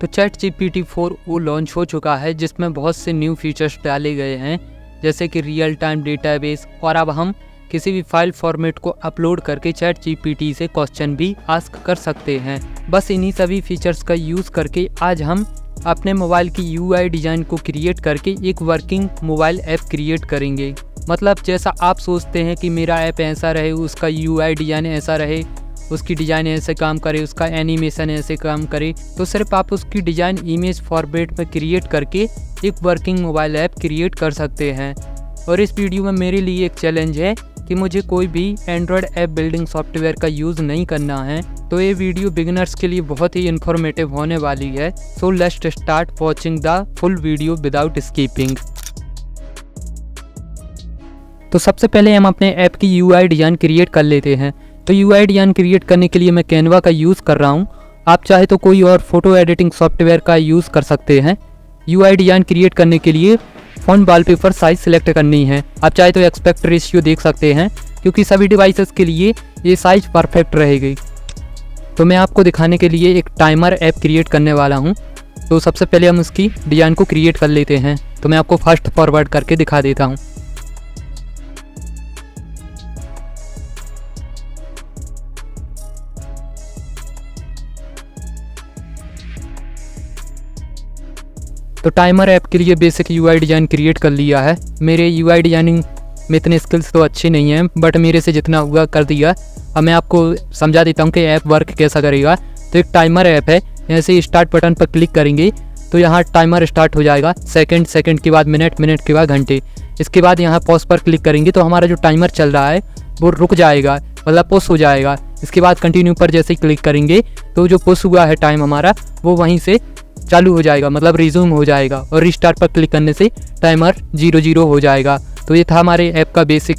तो ChatGPT 4 वो launch हो चुका है जिसमें बहुत से न्यू फीचर्स डाले गए हैं, जैसे कि रियल टाइम डेटाबेस, और अब हम किसी भी फाइल फॉर्मेट को अपलोड करके ChatGPT से क्वेश्चन भी आस्क कर सकते हैं। बस इन्हीं सभी फीचर्स का यूज़ करके आज हम अपने मोबाइल की UI डिज़ाइन को क्रिएट करके एक वर्किंग मोबाइल ऐप क्रिएट करेंगे। मतलब जैसा आप सोचते हैं कि मेरा ऐप ऐसा रहे, उसका UI डिज़ाइन ऐसा रहे, उसकी डिज़ाइन ऐसे काम करे, उसका एनिमेशन ऐसे काम करे, तो सिर्फ आप उसकी डिज़ाइन इमेज फॉर्मेट में क्रिएट करके एक वर्किंग मोबाइल ऐप क्रिएट कर सकते हैं। और इस वीडियो में मेरे लिए एक चैलेंज है कि मुझे कोई भी एंड्रॉयड ऐप बिल्डिंग सॉफ्टवेयर का यूज़ नहीं करना है, तो ये वीडियो बिगिनर्स के लिए बहुत ही इन्फॉर्मेटिव होने वाली है। So let's start watching the full video without skipping. तो सबसे पहले हम अपने ऐप की UI डिज़ाइन क्रिएट कर लेते हैं। तो UI डिज़ाइन क्रिएट करने के लिए मैं कैनवा का यूज़ कर रहा हूँ। आप चाहे तो कोई और फोटो एडिटिंग सॉफ्टवेयर का यूज़ कर सकते हैं। UI डिज़ाइन क्रिएट करने के लिए फ़ॉन्ट वॉलपेपर साइज सेलेक्ट करनी है। आप चाहे तो एस्पेक्ट रेशियो देख सकते हैं, क्योंकि सभी डिवाइसेस के लिए ये साइज परफेक्ट रहेगी। तो मैं आपको दिखाने के लिए एक टाइमर ऐप क्रिएट करने वाला हूँ। तो सबसे पहले हम उसकी डिज़ाइन को क्रिएट कर लेते हैं। तो मैं आपको फास्ट फॉरवर्ड करके दिखा देता हूँ। तो टाइमर ऐप के लिए बेसिक UI डिज़ाइन क्रिएट कर लिया है। मेरे UI डिज़ाइनिंग में इतने स्किल्स तो अच्छे नहीं हैं, बट मेरे से जितना हुआ कर दिया। अब मैं आपको समझा देता हूँ कि ऐप वर्क कैसा करेगा। तो एक टाइमर ऐप है, ऐसे स्टार्ट बटन पर क्लिक करेंगे तो यहाँ टाइमर स्टार्ट हो जाएगा। सेकंड के बाद मिनट, मिनट के बाद घंटे। इसके बाद यहाँ पॉज पर क्लिक करेंगे तो हमारा जो टाइमर चल रहा है वो रुक जाएगा, मतलब पुश हो जाएगा। इसके बाद कंटिन्यू पर जैसे ही क्लिक करेंगे तो जो पुश हुआ है टाइम हमारा वो वहीं से चालू हो जाएगा, मतलब रिज्यूम हो जाएगा। और रिस्टार्ट पर क्लिक करने से टाइमर 0 हो जाएगा। तो ये था हमारे ऐप का बेसिक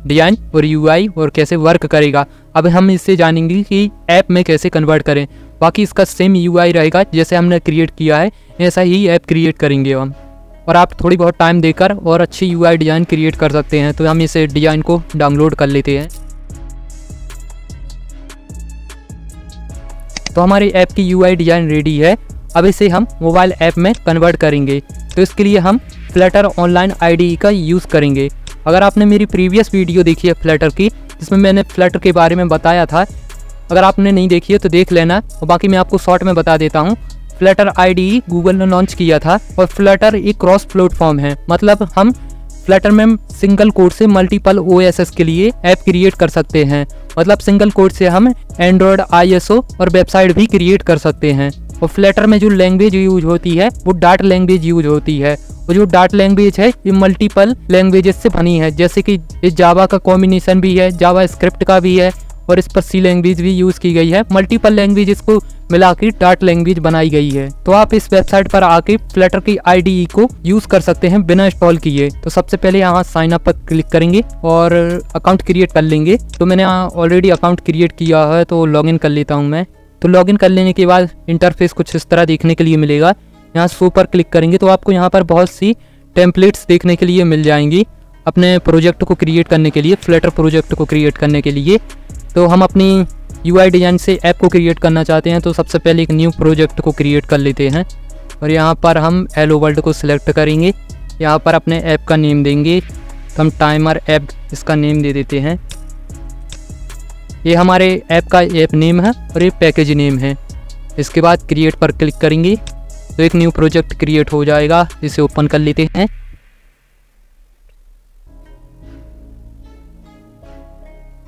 डिज़ाइन और UI और कैसे वर्क करेगा। अब हम इससे जानेंगे कि ऐप में कैसे कन्वर्ट करें। बाकी इसका सेम UI रहेगा, जैसे हमने क्रिएट किया है ऐसा ही ऐप क्रिएट करेंगे हम। और आप थोड़ी बहुत टाइम देकर और अच्छी UI डिज़ाइन क्रिएट कर सकते हैं। तो हम इस डिज़ाइन को डाउनलोड कर लेते हैं। तो हमारी ऐप की UI डिज़ाइन रेडी है। अब इसे हम मोबाइल ऐप में कन्वर्ट करेंगे। तो इसके लिए हम फ्लटर ऑनलाइन IDE का यूज़ करेंगे। अगर आपने मेरी प्रीवियस वीडियो देखी है फ्लटर की, जिसमें मैंने फ्लटर के बारे में बताया था, अगर आपने नहीं देखी है तो देख लेना। और बाकी मैं आपको शॉर्ट में बता देता हूँ। फ्लटर IDE गूगल ने लॉन्च किया था और फ्लटर एक क्रॉस प्लेटफॉर्म है। मतलब हम फ्लटर में सिंगल कोड से मल्टीपल OSS के लिए ऐप क्रिएट कर सकते हैं। मतलब सिंगल कोड से हम एंड्रॉयड, ISO और वेबसाइट भी क्रिएट कर सकते हैं। और फ्लटर में जो लैंग्वेज यूज होती है वो डार्ट लैंग्वेज यूज होती है। और जो डार्ट लैंग्वेज है ये मल्टीपल लैंग्वेजेस से बनी है, जैसे कि ये जावा का कॉम्बिनेशन भी है, जावा स्क्रिप्ट का भी है, और इस पर C लैंग्वेज भी यूज़ की गई है। मल्टीपल लैंग्वेजेस को मिला के डार्ट लैंग्वेज बनाई गई है। तो आप इस वेबसाइट पर आके फ्लटर की IDE को यूज़ कर सकते हैं बिना इंस्टॉल किए। तो सबसे पहले यहाँ साइन अप पर क्लिक करेंगे और अकाउंट क्रिएट कर लेंगे। तो मैंने यहाँ ऑलरेडी अकाउंट क्रिएट किया है, तो लॉगिन कर लेता हूँ मैं। तो लॉगिन कर लेने के बाद इंटरफेस कुछ इस तरह देखने के लिए मिलेगा। यहाँ शो पर क्लिक करेंगे तो आपको यहाँ पर बहुत सी टेम्पलेट्स देखने के लिए मिल जाएंगी अपने प्रोजेक्ट को क्रिएट करने के लिए, फ्लटर प्रोजेक्ट को क्रिएट करने के लिए। तो हम अपनी UI डिज़ाइन से ऐप को क्रिएट करना चाहते हैं, तो सबसे पहले एक न्यू प्रोजेक्ट को क्रिएट कर लेते हैं। और यहाँ पर हम हेलो वर्ल्ड को सिलेक्ट करेंगे। यहाँ पर अपने ऐप का नेम देंगे, तो हम टाइमर ऐप इसका नेम दे देते हैं। ये हमारे ऐप का ऐप नेम है और ये पैकेज नेम है। इसके बाद क्रिएट पर क्लिक करेंगे तो एक न्यू प्रोजेक्ट क्रिएट हो जाएगा। इसे ओपन कर लेते हैं।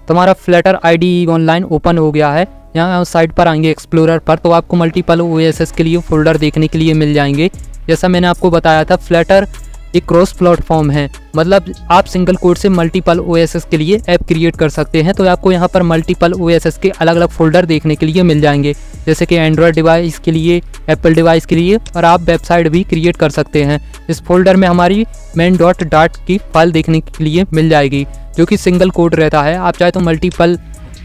तो हमारा फ्लटर IDE ऑनलाइन ओपन हो गया है। यहाँ साइड पर आएंगे एक्सप्लोरर पर, तो आपको मल्टीपल OSS के लिए फोल्डर देखने के लिए मिल जाएंगे। जैसा मैंने आपको बताया था, फ्लटर एक क्रॉस प्लेटफॉर्म है, मतलब आप सिंगल कोड से मल्टीपल OSS के लिए ऐप क्रिएट कर सकते हैं। तो आपको यहाँ पर मल्टीपल OSS के अलग अलग फोल्डर देखने के लिए मिल जाएंगे, जैसे कि एंड्रॉयड डिवाइस के लिए, एप्पल डिवाइस के लिए, और आप वेबसाइट भी क्रिएट कर सकते हैं। इस फोल्डर में हमारी main.dart की फाइल देखने के लिए मिल जाएगी, जो कि सिंगल कोड रहता है। आप चाहे तो मल्टीपल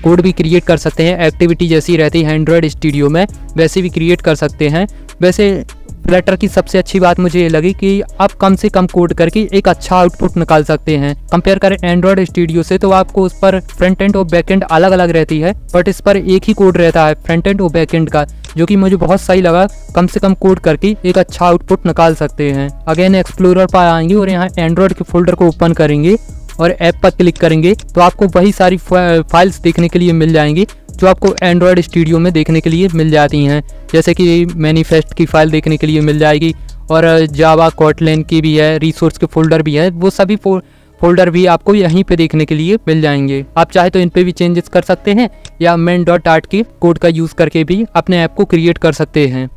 कोड भी क्रिएट कर सकते हैं। एक्टिविटी जैसी रहती है एंड्रॉयड स्टूडियो में, वैसे भी क्रिएट कर सकते हैं। वैसे फ्लटर की सबसे अच्छी बात मुझे ये लगी कि आप कम से कम कोड करके एक अच्छा आउटपुट निकाल सकते हैं। कंपेयर करें एंड्रॉयड स्टूडियो से, तो आपको उस पर फ्रंट एंड और बैक एंड अलग अलग रहती है, बट इस पर एक ही कोड रहता है फ्रंट एंड और बैक एंड का, जो कि मुझे बहुत सही लगा। कम से कम कोड करके एक अच्छा आउटपुट निकाल सकते हैं। अगेन एक्सप्लोरर पर आएंगे और यहाँ एंड्रॉयड के फोल्डर को ओपन करेंगे और ऐप पर क्लिक करेंगे तो आपको वही सारी फाइल्स देखने के लिए मिल जाएंगी जो आपको एंड्रॉयड स्टूडियो में देखने के लिए मिल जाती हैं। जैसे कि मैनिफेस्ट की फाइल देखने के लिए मिल जाएगी और जावा कोटलिन की भी है, रिसोर्स के फोल्डर भी है, वो सभी फोल्डर भी आपको यहीं पे देखने के लिए मिल जाएंगे। आप चाहे तो इन पे भी चेंजेस कर सकते हैं या main.art के कोड का यूज़ करके भी अपने ऐप को क्रिएट कर सकते हैं।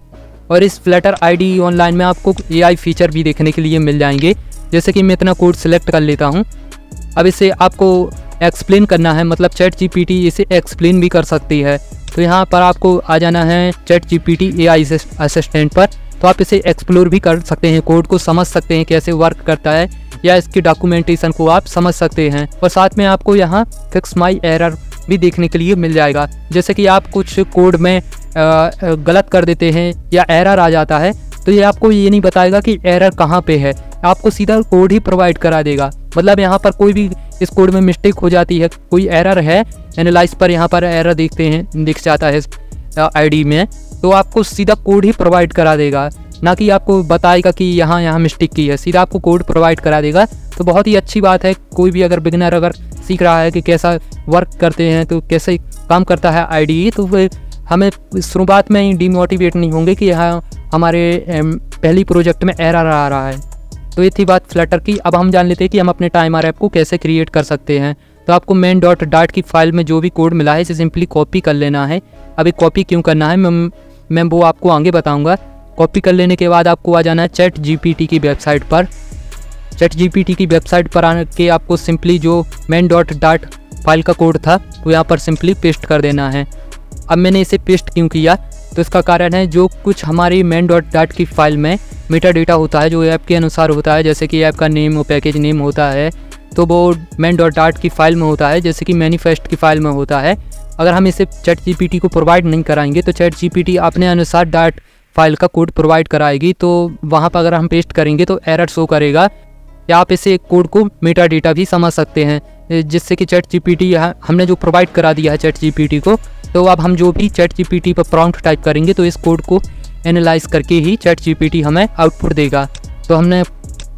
और इस फ्लटर IDE ऑनलाइन में आपको AI फीचर भी देखने के लिए मिल जाएंगे। जैसे कि मैं इतना कोड सिलेक्ट कर लेता हूँ। अब इसे आपको एक्सप्लेन करना है, मतलब ChatGPT इसे एक्सप्लेन भी कर सकती है। तो यहाँ पर आपको आ जाना है ChatGPT AI असिस्टेंट पर, तो आप इसे एक्सप्लोर भी कर सकते हैं, कोड को समझ सकते हैं कैसे वर्क करता है या इसकी डॉक्यूमेंटेशन को आप समझ सकते हैं। और साथ में आपको यहाँ फिक्स माई एरर भी देखने के लिए मिल जाएगा। जैसे कि आप कुछ कोड में गलत कर देते हैं या एरर आ जाता है तो ये आपको ये नहीं बताएगा कि एरर कहाँ पे है, आपको सीधा कोड ही प्रोवाइड करा देगा। मतलब यहाँ पर कोई भी इस कोड में मिस्टेक हो जाती है, कोई एरर है, एनालाइज पर यहाँ पर एरर दिख जाता है ID में, तो आपको सीधा कोड ही प्रोवाइड करा देगा, ना कि आपको बताएगा कि यहाँ मिस्टेक की है। सीधा आपको कोड प्रोवाइड करा देगा। तो बहुत ही अच्छी बात है। कोई भी अगर बिगिनर अगर सीख रहा है कि कैसा वर्क करते हैं, तो कैसे काम करता है IDE, तो हमें शुरुआत में ही डिमोटिवेट नहीं होंगे कि यहाँ हमारे पहली प्रोजेक्ट में एरर आ रहा है। तो ये थी बात फ्लटर की। अब हम जान लेते हैं कि हम अपने टाइमर ऐप को कैसे क्रिएट कर सकते हैं। तो आपको main.dart की फाइल में जो भी कोड मिला है इसे सिंपली कॉपी कर लेना है। अभी कॉपी क्यों करना है मैं वो आपको आगे बताऊंगा। कॉपी कर लेने के बाद आपको आ जाना है ChatGPT की वेबसाइट पर। ChatGPT की वेबसाइट पर आके आपको सिंपली जो main.dart फाइल का कोड था वो यहाँ पर सिंपली पेस्ट कर देना है। अब मैंने इसे पेस्ट क्यों किया, तो इसका कारण है जो कुछ हमारी main.dart की फाइल में मेटा डेटा होता है जो ऐप के अनुसार होता है, जैसे कि ऐप का नेम और पैकेज नेम होता है, तो वो main.dart की फाइल में होता है, जैसे कि मैनिफेस्ट की फाइल में होता है। अगर हम इसे ChatGPT को प्रोवाइड नहीं कराएंगे तो ChatGPT अपने अनुसार डार्ट फाइल का कोड प्रोवाइड कराएगी, तो वहाँ पर अगर हम पेस्ट करेंगे तो एरर शो करेगा। या आप इसे कोड को मेटा डेटा भी समझ सकते हैं, जिससे कि ChatGPT हमने जो प्रोवाइड करा दिया है ChatGPT को, तो अब हम जो भी ChatGPT पर प्रॉम्प्ट टाइप करेंगे तो इस कोड को एनालाइज करके ही ChatGPT हमें आउटपुट देगा। तो हमने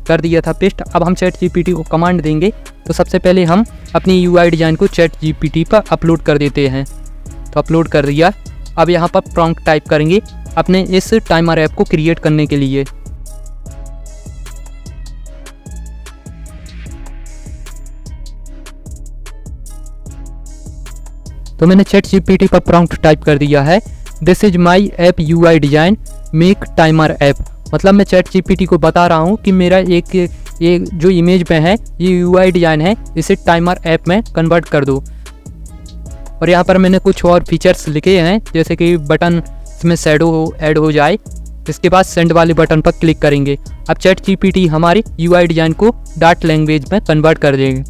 कर दिया था पेस्ट। अब हम ChatGPT को कमांड देंगे। तो सबसे पहले हम अपनी UI डिज़ाइन को ChatGPT पर अपलोड कर देते हैं। तो अपलोड कर दिया। अब यहाँ पर प्रॉम्प्ट टाइप करेंगे अपने इस टाइमर ऐप को क्रिएट करने के लिए। तो मैंने ChatGPT पर प्रॉम्प्ट टाइप कर दिया है, this is my app UI design make timer app. मतलब मैं ChatGPT को बता रहा हूँ कि मेरा ये जो इमेज में है ये UI डिज़ाइन है, इसे टाइमर ऐप में कन्वर्ट कर दो। और यहाँ पर मैंने कुछ और फीचर्स लिखे हैं, जैसे कि बटन में शैडो ऐड हो जाए। इसके बाद सेंड वाले बटन पर क्लिक करेंगे। अब ChatGPT हमारी UI डिज़ाइन को डार्ट लैंग्वेज में कन्वर्ट कर देंगे।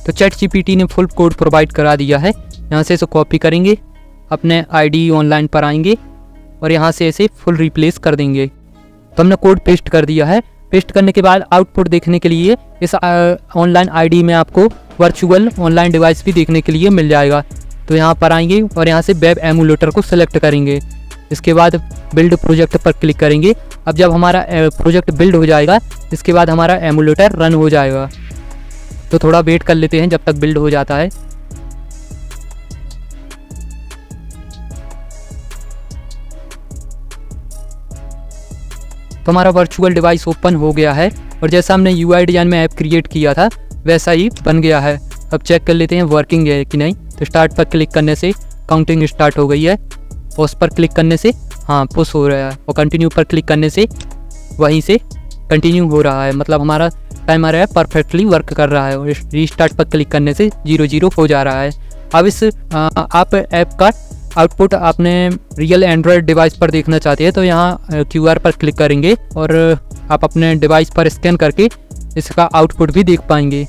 तो ChatGPT ने फुल कोड प्रोवाइड करा दिया है। यहाँ से इसे कॉपी करेंगे, अपने IDE ऑनलाइन पर आएंगे और यहाँ से इसे फुल रिप्लेस कर देंगे। तो हमने कोड पेस्ट कर दिया है। पेस्ट करने के बाद आउटपुट देखने के लिए इस ऑनलाइन IDE में आपको वर्चुअल ऑनलाइन डिवाइस भी देखने के लिए मिल जाएगा। तो यहाँ पर आएंगे और यहाँ से वेब एमुलेटर को सिलेक्ट करेंगे। इसके बाद बिल्ड प्रोजेक्ट पर क्लिक करेंगे। अब जब हमारा प्रोजेक्ट बिल्ड हो जाएगा इसके बाद हमारा एमुलेटर रन हो जाएगा। तो थोड़ा वेट कर लेते हैं जब तक बिल्ड हो जाता है। तो हमारा वर्चुअल डिवाइस ओपन हो गया है और जैसा हमने UI डिज़ाइन में ऐप क्रिएट किया था वैसा ही बन गया है। अब चेक कर लेते हैं वर्किंग है कि नहीं। तो स्टार्ट पर क्लिक करने से काउंटिंग स्टार्ट हो गई है, पॉज पर क्लिक करने से हाँ पुश हो रहा है, और कंटिन्यू पर क्लिक करने से वहीं से कंटिन्यू हो रहा है। मतलब हमारा टाइमर ऐप परफेक्टली वर्क कर रहा है। और रीस्टार्ट पर क्लिक करने से 0 हो जा रहा है। अब इस आप ऐप का आउटपुट आपने रियल एंड्रॉयड डिवाइस पर देखना चाहते हैं तो यहाँ QR पर क्लिक करेंगे और आप अपने डिवाइस पर स्कैन करके इसका आउटपुट भी देख पाएंगे।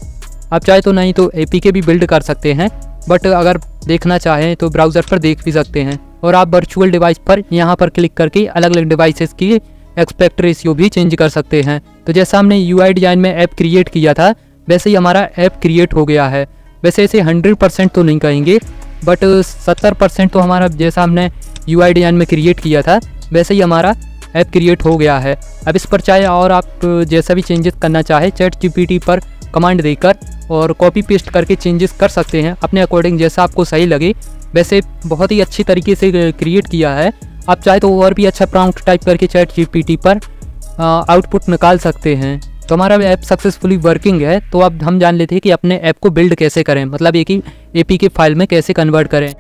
आप चाहे तो नहीं तो APK भी बिल्ड कर सकते हैं, बट अगर देखना चाहें तो ब्राउज़र पर देख भी सकते हैं। और आप वर्चुअल डिवाइस पर यहाँ पर क्लिक करके अलग अलग डिवाइसेस की एक्सपेक्ट रेशियो भी चेंज कर सकते हैं। तो जैसा हमने UI डिज़ाइन में ऐप क्रिएट किया था वैसे ही हमारा ऐप क्रिएट हो गया है। वैसे इसे 100% तो नहीं कहेंगे, बट 70% तो हमारा जैसा हमने UI डिज़ाइन में क्रिएट किया था वैसे ही हमारा ऐप क्रिएट हो गया है। अब इस पर चाहे और आप जैसा भी चेंजेस करना चाहे ChatGPT पर कमांड देकर और कॉपी पेस्ट करके चेंजेस कर सकते हैं अपने अकॉर्डिंग, जैसा आपको सही लगे। वैसे बहुत ही अच्छी तरीके से क्रिएट किया है। आप चाहे तो और भी अच्छा प्रॉम्प्ट टाइप करके ChatGPT पर आउटपुट निकाल सकते हैं। तो हमारा ऐप सक्सेसफुली वर्किंग है। तो अब हम जान लेते हैं कि अपने ऐप को बिल्ड कैसे करें, मतलब एक ही APK फाइल में कैसे कन्वर्ट करें।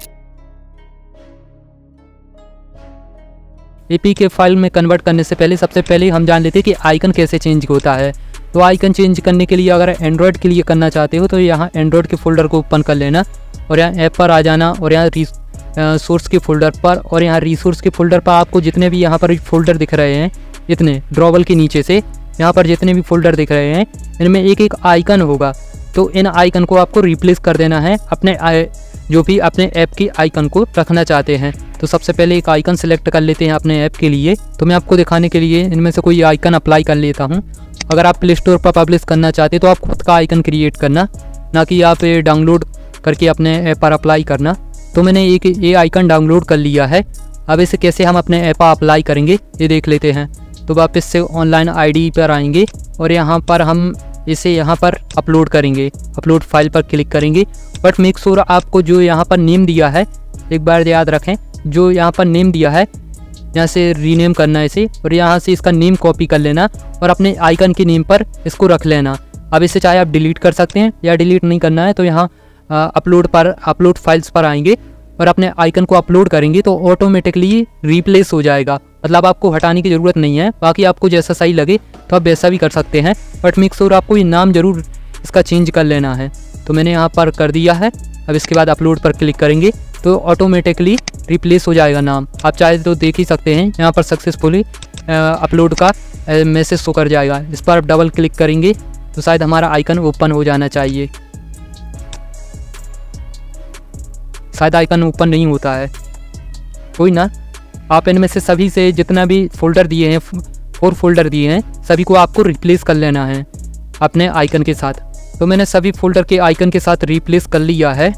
APK फाइल में कन्वर्ट करने से पहले सबसे पहले हम जान लेते हैं कि आइकन कैसे चेंज होता है। तो आइकन चेंज करने के लिए अगर एंड्रॉयड के लिए करना चाहते हो तो यहाँ एंड्रॉयड के फोल्डर को ओपन कर लेना और यहाँ ऐप पर आ जाना और यहाँ सोर्स के फोल्डर पर, और यहाँ रिसोर्स के फोल्डर पर आपको जितने भी यहाँ पर फोल्डर दिख रहे हैं, इतने ड्रॉवल के नीचे से यहाँ पर जितने भी फोल्डर दिख रहे हैं इनमें एक एक आइकन होगा। तो इन आइकन को आपको रिप्लेस कर देना है अपने जो भी अपने ऐप की आइकन को रखना चाहते हैं। तो सबसे पहले एक आइकन सेलेक्ट कर लेते हैं अपने ऐप के लिए। तो मैं आपको दिखाने के लिए इनमें से कोई आइकन अप्लाई कर लेता हूँ। अगर आप प्ले स्टोर पर पब्लिश करना चाहते हैं तो आप खुद का आइकन क्रिएट करना, ना कि आप डाउनलोड करके अपने ऐप पर अप्लाई करना। तो मैंने एक ये आइकन डाउनलोड कर लिया है। अब इसे कैसे हम अपने ऐप पर अप्लाई करेंगे ये देख लेते हैं। तो वापस से ऑनलाइन ID पर आएंगे और यहाँ पर हम इसे यहाँ पर अपलोड करेंगे, अपलोड फाइल पर क्लिक करेंगे। बट मेक श्योर आपको जो यहाँ पर नेम दिया है, एक बार याद रखें, जो यहाँ पर नेम दिया है यहाँ से रीनेम करना है इसे, और यहाँ से इसका नेम कॉपी कर लेना और अपने आइकन के नेम पर इसको रख लेना। अब इसे चाहे आप डिलीट कर सकते हैं या डिलीट नहीं करना है तो यहाँ अपलोड फाइल्स पर आएंगे और अपने आइकन को अपलोड करेंगे तो ऑटोमेटिकली रिप्लेस हो जाएगा। मतलब आपको हटाने की ज़रूरत नहीं है। बाकी आपको जैसा सही लगे तो आप वैसा भी कर सकते हैं, बट मेक श्योर आपको ये नाम ज़रूर इसका चेंज कर लेना है। तो मैंने यहाँ पर कर दिया है। अब इसके बाद अपलोड पर क्लिक करेंगे तो ऑटोमेटिकली रिप्लेस हो जाएगा नाम। आप चाहे तो देख ही सकते हैं यहाँ पर सक्सेसफुली अपलोड का मैसेज शो कर जाएगा। इस पर डबल क्लिक करेंगे तो शायद हमारा आइकन ओपन हो जाना चाहिए। शायद आइकन ओपन नहीं होता है, कोई ना। आप इनमें से सभी से जितना भी फोल्डर दिए हैं, 4 फोल्डर दिए हैं, सभी को आपको रिप्लेस कर लेना है अपने आइकन के साथ। तो मैंने सभी फोल्डर के आइकन के साथ रिप्लेस कर लिया है।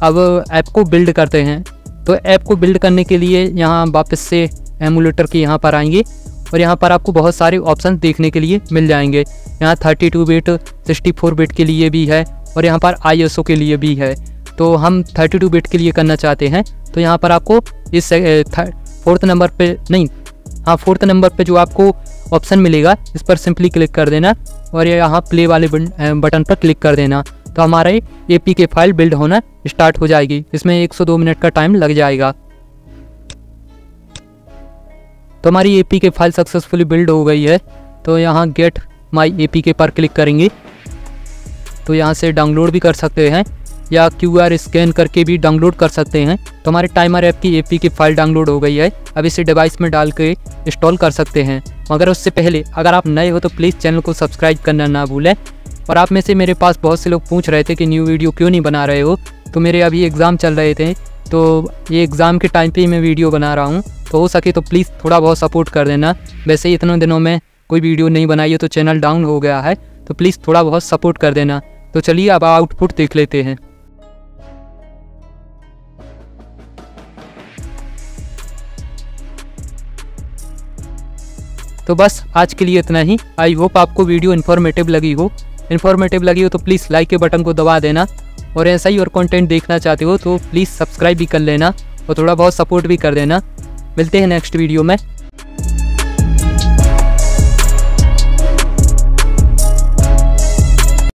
अब ऐप को बिल्ड करते हैं। तो ऐप को बिल्ड करने के लिए यहाँ वापस से एमुलेटर के यहाँ पर आएंगे और यहाँ पर आपको बहुत सारे ऑप्शन देखने के लिए मिल जाएंगे। यहाँ 32 बिट 64 बिट के लिए भी है और यहाँ पर ISO के लिए भी है। तो हम 32 बिट के लिए करना चाहते हैं तो यहाँ पर आपको इस 4th नंबर पे नहीं, हाँ 4th नंबर पे जो आपको ऑप्शन मिलेगा इस पर सिंपली क्लिक कर देना और यहाँ प्ले वाले बटन पर क्लिक कर देना। तो हमारा APK फाइल बिल्ड होना स्टार्ट हो जाएगी। इसमें 102 मिनट का टाइम लग जाएगा। तो हमारी APK फाइल सक्सेसफुली बिल्ड हो गई है। तो यहाँ गेट माई APK पर क्लिक करेंगे तो यहाँ से डाउनलोड भी कर सकते हैं या QR स्कैन करके भी डाउनलोड कर सकते हैं। तो हमारे टाइमर ऐप की APK फाइल डाउनलोड हो गई है। अब इसे डिवाइस में डाल के इंस्टॉल कर सकते हैं। मगर उससे पहले अगर आप नए हो तो प्लीज़ चैनल को सब्सक्राइब करना ना भूलें। और आप में से मेरे पास बहुत से लोग पूछ रहे थे कि न्यू वीडियो क्यों नहीं बना रहे हो। तो मेरे अभी एग्ज़ाम चल रहे थे तो ये एग्ज़ाम के टाइम पे ही मैं वीडियो बना रहा हूँ। तो हो सके तो प्लीज़ थोड़ा बहुत सपोर्ट कर देना। वैसे ही इतने दिनों में कोई वीडियो नहीं बनाई है तो चैनल डाउन हो गया है, तो प्लीज़ थोड़ा बहुत सपोर्ट कर देना। तो चलिए अब आउटपुट देख लेते हैं। तो बस आज के लिए इतना ही। आई होप आपको वीडियो इन्फॉर्मेटिव लगी हो। तो प्लीज़ लाइक के बटन को दबा देना और ऐसा ही और कंटेंट देखना चाहते हो तो प्लीज़ सब्सक्राइब भी कर लेना और थोड़ा बहुत सपोर्ट भी कर देना। मिलते हैं नेक्स्ट वीडियो में।